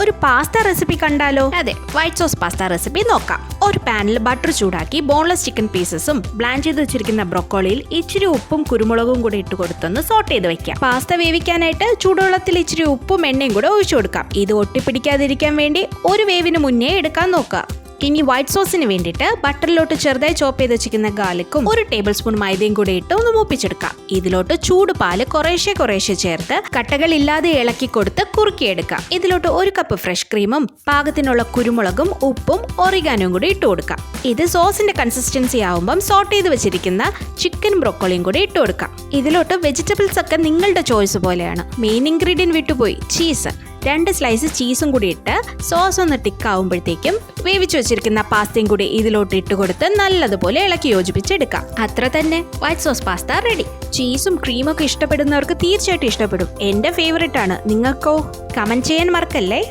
ഒരു pasta recipe കണ്ടാലോ? അതെ, വൈറ്റ് സോസ് പാസ്ത റെസിപ്പി നോക്കാം. ഒരു പാനിൽ ബട്ടർ ചൂടാക്കി ബോൺലെസ് ചിക്കൻ പീസസും ബ്ലാൻഡ് ചെയ്ത് വെച്ചിരിക്കുന്ന ബ്രൊക്കോളിയിൽ ഇച്ചിരി ഉപ്പും കുരുമുളകും കൂടി ഇട്ട് കൊടുത്തൊന്ന് സോട്ട് ചെയ്ത് വെക്കാം. പാസ്ത വേവിക്കാനായിട്ട് ചൂടുവെള്ളത്തിൽ ഇച്ചിരി ഉപ്പും എണ്ണയും കൂടെ ഒഴിച്ചു കൊടുക്കാം. ഇത് ഒട്ടിപ്പിടിക്കാതിരിക്കാൻ വേണ്ടി ഒരു വേവിന് മുന്നേ എടുക്കാൻ നോക്കാം. ഇനി വൈറ്റ് സോസിന് വേണ്ടിയിട്ട് ബട്ടറിലോട്ട് ചെറുതായി ചോപ്പ് ചെയ്ത് വെച്ചിരിക്കുന്ന ഗാർലിക്കും 1 ടേബിൾ സ്പൂൺ മൈദയും കൂടി ഇട്ട് ഒന്ന് മൂപ്പിച്ചെടുക്കാം. ഇതിലോട്ട് ചൂട് പാല് കുറേശ്ശെ ചേർത്ത് കട്ടകളില്ലാതെ ഇളക്കി കൊടുത്ത് കുറുക്കിയെടുക്കാം. ഇതിലോട്ട് 1 കപ്പ് ഫ്രഷ് ക്രീമും പാകത്തിനുള്ള കുരുമുളകും ഉപ്പും ഒറിഗാനോയും കൂടി ഇട്ട് കൊടുക്കാം. ഇത് സോസിന്റെ കൺസിസ്റ്റൻസി ആവുമ്പം സോട്ട് ചെയ്ത് വെച്ചിരിക്കുന്ന ചിക്കൻ ബ്രൊക്കോളിയും കൂടി ഇട്ട് കൊടുക്കാം. ഇതിലോട്ട് വെജിറ്റബിൾസ് ഒക്കെ നിങ്ങളുടെ ചോയ്സ് പോലെയാണ്. മെയിൻ ഇൻഗ്രീഡിയന്റ് വിട്ടുപോയി, ചീസ്. 2 സ്ലൈസ് ചീസും കൂടി ഇട്ട് സോസ് ഒന്ന് ടിക്കാവുമ്പോഴത്തേക്കും വേവിച്ചു വെച്ചിരിക്കുന്ന പാസ്തയും കൂടി ഇതിലോട്ട് ഇട്ട് കൊടുത്ത് നല്ലതുപോലെ ഇളക്കി യോജിപ്പിച്ചെടുക്കാം. അത്ര തന്നെ, വൈറ്റ് സോസ് പാസ്ത റെഡി. ചീസും ക്രീമൊക്കെ ഇഷ്ടപ്പെടുന്നവർക്ക് തീർച്ചയായിട്ടും ഇഷ്ടപ്പെടും. എന്റെ ഫേവറേറ്റ് ആണ്. നിങ്ങൾക്കോ? കമന്റ് ചെയ്യാൻ മറക്കല്ലേ.